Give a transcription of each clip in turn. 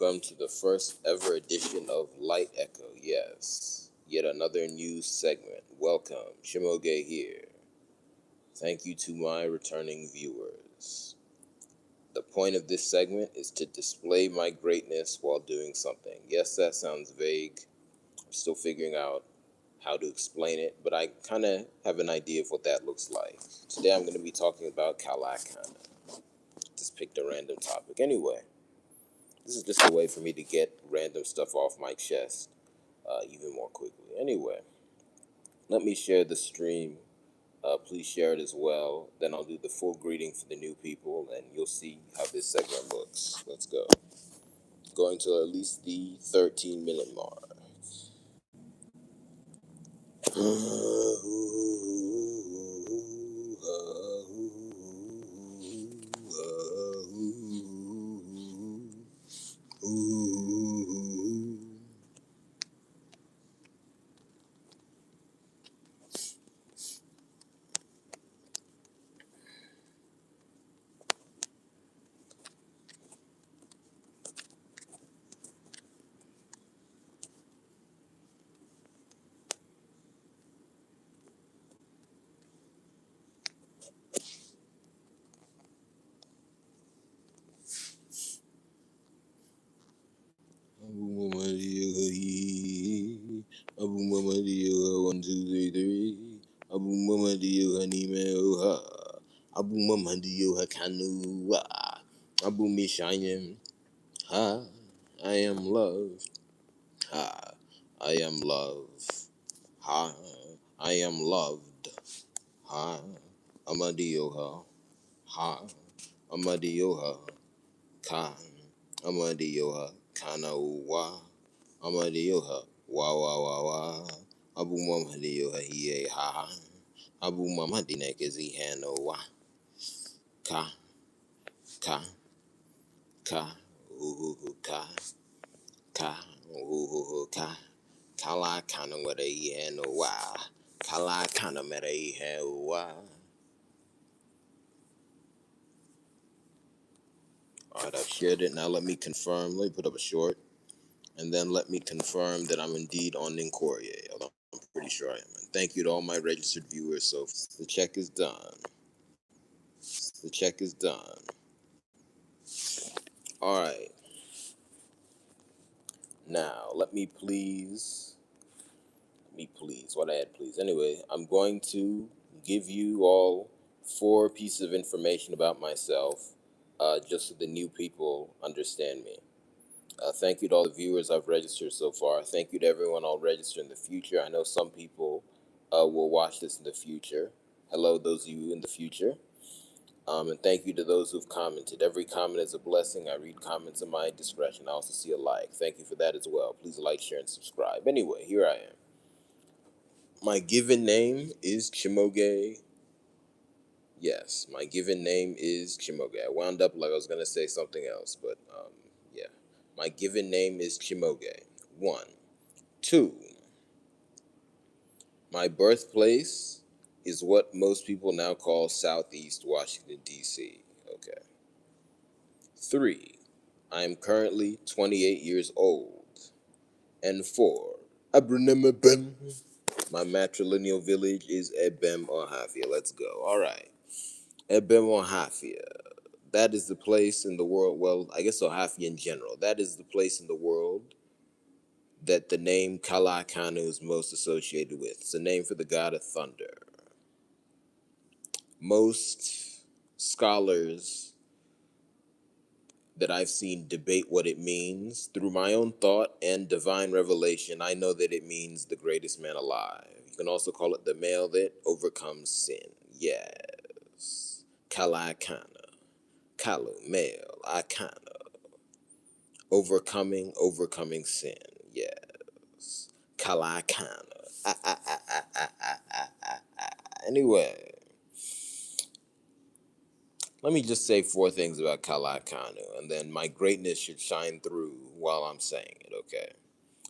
Welcome to the first ever edition of Light Echo. Yes, yet another news segment. Welcome, CHIMAOGE here. Thank you to my returning viewers. The point of this segment is to display my greatness while doing something. Yes, that sounds vague. I'm still figuring out how to explain it, but I kind of have an idea of what that looks like. Today I'm going to be talking about Kalu Akanu. Just picked a random topic. Anyway, this is just a way for me to get random stuff off my chest even more quickly. Anyway, let me share the stream. Please share it as well. Then I'll do the full greeting for the new people, and you'll see how this segment looks. Let's go. Going to at least the 13-minute mark. Abu Mamadio, 1, 2, 3, 3. Abu Mamadio, Hanime, Abu Mamadio, Hakanu, Abu Mishayim, ha, I am love, ha, I am love, ha, I am loved, ha, Amadioha, ha, Amadioha, ka, Amadioha, Kana wa. Amadioha, wa wa wa wa. Abu Mamadioha, he ha. Abu Mamadinek is he no wa. Ka, ka, ka, ka, ka, ka. Kala kana where he no wa. Kala kana mere he wa. Alright, I've shared it. Now let me confirm. Let me put up a short. And then let me confirm that I'm indeed on Ninkoria. Although I'm pretty sure I am. And thank you to all my registered viewers. So the check is done. The check is done. All right. Now, let me please. What I had, please. Anyway, I'm going to give you all 4 pieces of information about myself, just so the new people understand me. Thank you to all the viewers I've registered so far. Thank you to everyone I'll register in the future. I know some people will watch this in the future. Hello, those of you in the future. And thank you to those who've commented. Every comment is a blessing. I read comments at my discretion. I also see a like. Thank you for that as well. Please like, share, and subscribe. Anyway, here I am. My given name is CHIMAOGE. Yes, my given name is CHIMAOGE. I wound up like I was going to say something else, but yeah. My given name is CHIMAOGE. 1. 2. My birthplace is what most people now call Southeast Washington, D.C. Okay. 3. I am currently 28 years old. And 4. Abrunemebem. My matrilineal village is Ebem Ohafia. Let's go. All right. Ebem Ohafia. That is the place in the world, well, I guess Ohafia in general. That is the place in the world that the name Kalu Akanu is most associated with. It's a name for the god of thunder. Most scholars that I've seen debate what it means. Through my own thought and divine revelation, I know that it means the greatest man alive. You can also call it the male that overcomes sin. Yes. Kalu Akanu. Kalu, male, Akanu. Overcoming sin. Yes. Kalu Akanu. Anyway. Let me just say 4 things about Kalu Akanu, and then my greatness should shine through while I'm saying it, okay?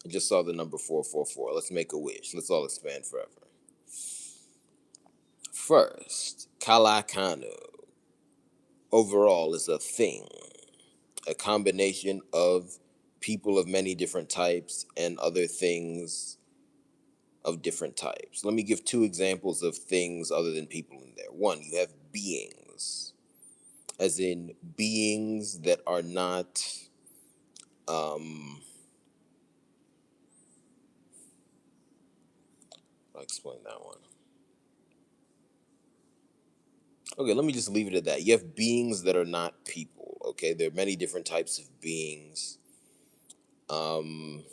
I just saw the number 444. Let's make a wish. Let's all expand forever. First, Kalu Akanu overall is a thing, a combination of people of many different types, and other things of different types. Let me give two examples of things other than people in there. One, you have beings, as in beings that are not, I'll explain that one. Okay, let me just leave it at that. You have beings that are not people. Okay, there are many different types of beings. Um,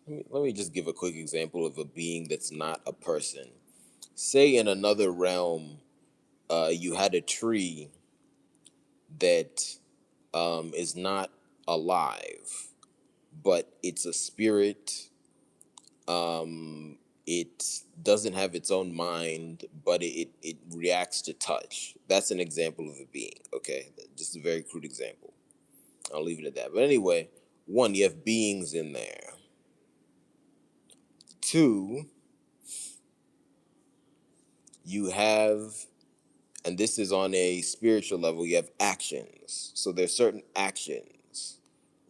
let me just give a quick example of a being that's not a person. Say in another realm, you had a tree that is not alive, but it's a spirit. It doesn't have its own mind, but it reacts to touch. That's an example of a being. Okay, just a very crude example. I'll leave it at that. But anyway, one, you have beings in there. Two, you have, and this is on a spiritual level, you have actions. So there's certain actions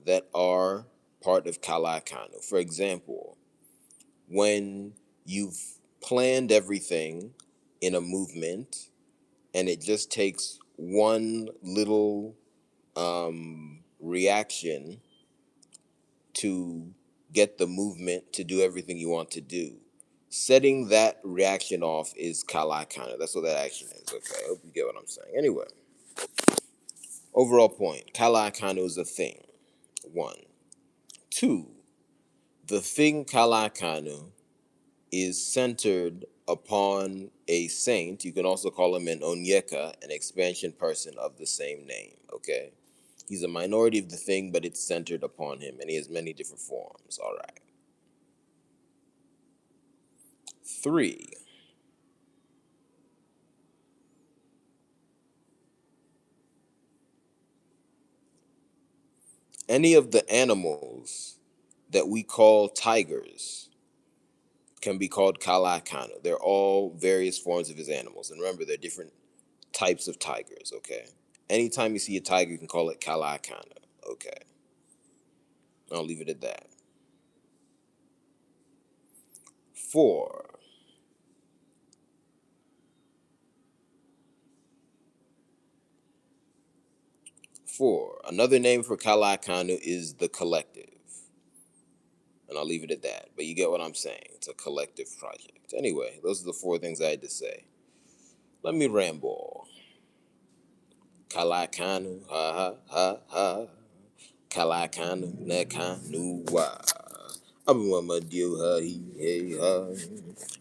that are part of Kalu Akanu. For example, when you've planned everything in a movement and it just takes one little reaction to get the movement to do everything you want to do. Setting that reaction off is Kalu Akanu. That's what that action is. Okay, I hope you get what I'm saying. Anyway, overall point, Kalu Akanu is a thing. One. Two, the thing Kalu Akanu is centered upon a saint. You can also call him an Onyeka, an expansion person of the same name. Okay, he's a minority of the thing, but it's centered upon him, and he has many different forms. All right. Three, any of the animals that we call tigers can be called Kalu Akanu. They're all various forms of his animals. And remember, they're different types of tigers, okay? Anytime you see a tiger, you can call it Kalu Akanu, okay? I'll leave it at that. Four, another name for Kalu Akanu is the collective. And I'll leave it at that. But you get what I'm saying. It's a collective project. Anyway, those are the four things I had to say. Let me ramble. Kalu Akanu, ha ha ha ha. Kalu Akanu, nekanu wa. Abumama dio ha he hey ha.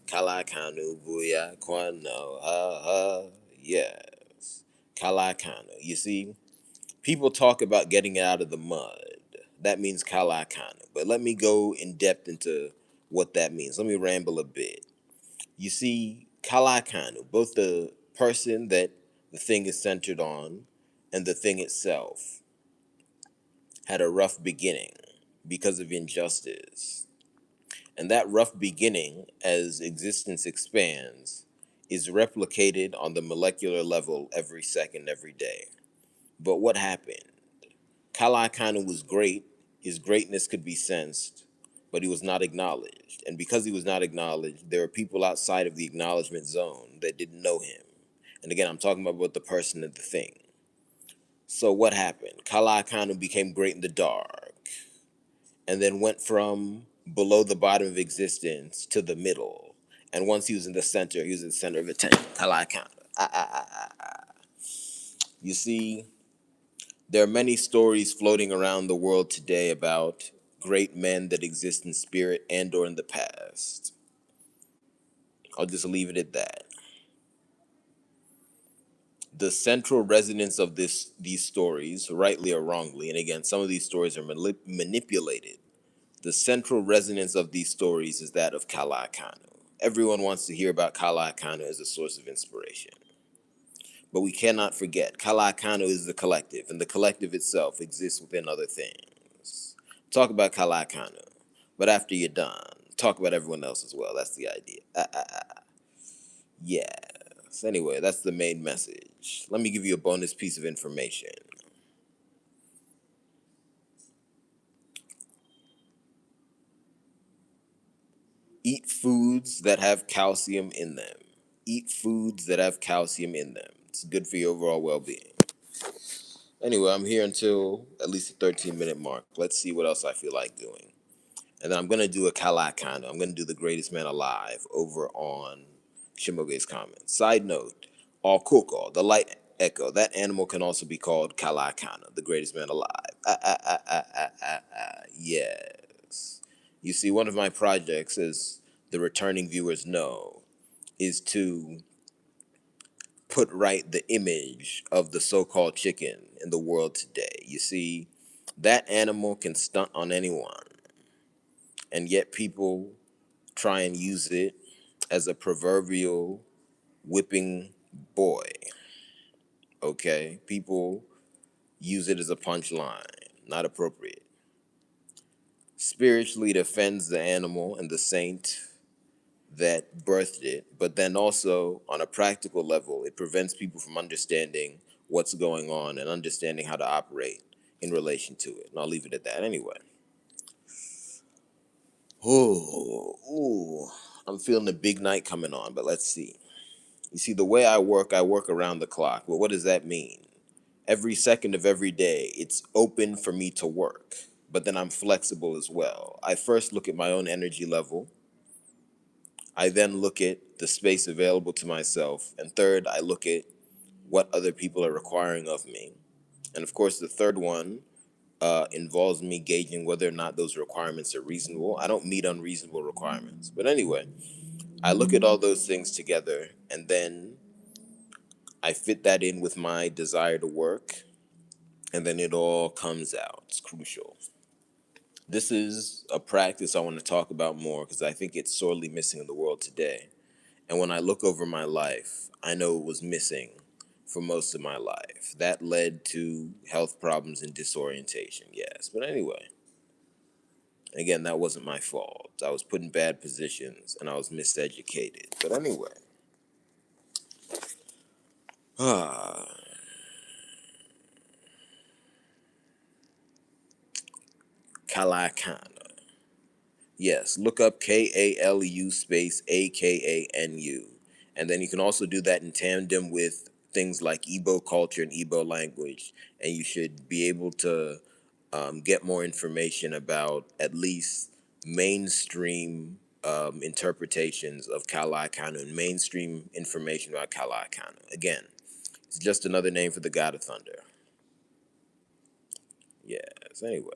Kalu Akanu buya kwano ha ha. Yes. Kalu Akanu. You see, people talk about getting it out of the mud. That means Kalu Akanu. But let me go in depth into what that means. Let me ramble a bit. You see, Kalu Akanu, both the person that the thing is centered on and the thing itself, had a rough beginning because of injustice. And that rough beginning, as existence expands, is replicated on the molecular level every second, every day. But what happened? Kalu Akanu was great. His greatness could be sensed, but he was not acknowledged. And because he was not acknowledged, there are people outside of the acknowledgement zone that didn't know him. And again, I'm talking about the person and the thing. So what happened? Kalu Akanu became great in the dark, and then went from below the bottom of existence to the middle. And once he was in the center, he was in the center of attention. Kalu Akanu. You see, there are many stories floating around the world today about great men that exist in spirit and or in the past. I'll just leave it at that. The central resonance of these stories, rightly or wrongly, and again, some of these stories are manipulated. The central resonance of these stories is that of Kalu Akanu. Everyone wants to hear about Kalu Akanu as a source of inspiration. But we cannot forget, Kalu Akanu is the collective, and the collective itself exists within other things. Talk about Kalu Akanu, but after you're done, talk about everyone else as well. That's the idea. Yes. Anyway, that's the main message. Let me give you a bonus piece of information. Eat foods that have calcium in them. Eat foods that have calcium in them. It's good for your overall well-being. Anyway, I'm here until at least the 13-minute mark. Let's see what else I feel like doing. And then I'm going to do a Kalu Akanu. I'm going to do the greatest man alive over on CHIMAOGE's comments. Side note, Okuko, the light echo, that animal can also be called Kalu Akanu, the greatest man alive. Yes. You see, one of my projects, as the returning viewers know, is to put right the image of the so-called chicken in the world today. You see, that animal can stunt on anyone, and yet people try and use it as a proverbial whipping boy. Okay? People use it as a punchline. Not appropriate. Spiritually, it offends the animal and the saint that birthed it, but then also on a practical level, it prevents people from understanding what's going on and understanding how to operate in relation to it. And I'll leave it at that anyway. Ooh, I'm feeling a big night coming on, but let's see. You see, the way I work around the clock. But what does that mean? Every second of every day, it's open for me to work, but then I'm flexible as well. I first look at my own energy level. I then look at the space available to myself. And third, I look at what other people are requiring of me. And of course, the third one involves me gauging whether or not those requirements are reasonable. I don't meet unreasonable requirements. But anyway, I look at all those things together, and then I fit that in with my desire to work, and then it all comes out. It's crucial. This is a practice I want to talk about more because I think it's sorely missing in the world today. And when I look over my life, I know it was missing for most of my life. That led to health problems and disorientation, yes. But anyway, again, that wasn't my fault. I was put in bad positions and I was miseducated. But anyway, ah, Kalu Akanu. Yes, look up KALU space AKANU. And then you can also do that in tandem with things like Igbo culture and Igbo language. And you should be able to get more information about at least mainstream interpretations of Kalu Akanu and mainstream information about Kalu Akanu. Again, it's just another name for the god of thunder. Yes, anyway.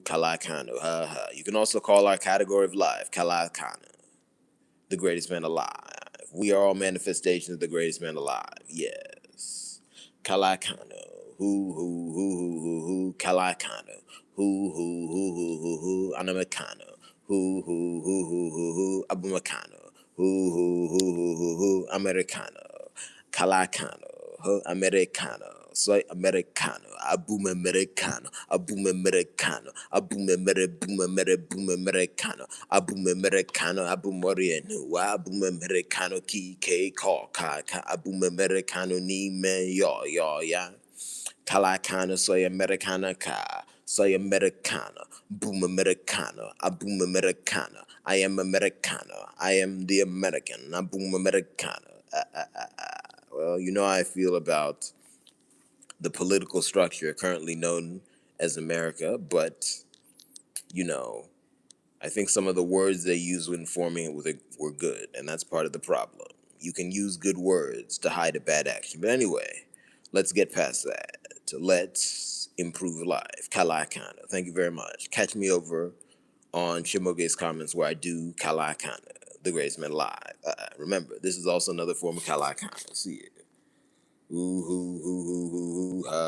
Kalu Akanu. You can also call our category of life Kalu Akanu, the greatest man alive. We are all manifestations of the greatest man alive. Yes. Kalu Akanu. Kalu Akanu. Anamakano. Abumakano. Americano. Kalu Akanu. Americano. Soy Americano, abum Americano, abum Americano, abum Americano, abum Americano, abum Orienu, abum Americano, ki call ka abum Americano ni me yo ya. Kalu Akanu, soy Americana ka, soy Americano, boom Americano, abum Americano, I am Americano, I am the American, abum Americano. Well, you know how I feel about the political structure currently known as America, but, you know, I think some of the words they used when forming it were good, and that's part of the problem. You can use good words to hide a bad action. But anyway, let's get past that. Let's improve life. Kalu Akanu. Thank you very much. Catch me over on CHIMAOGE's comments where I do Kalu Akanu, the greatest man alive. Remember, this is also another form of Kalu Akanu. See it. Ooh,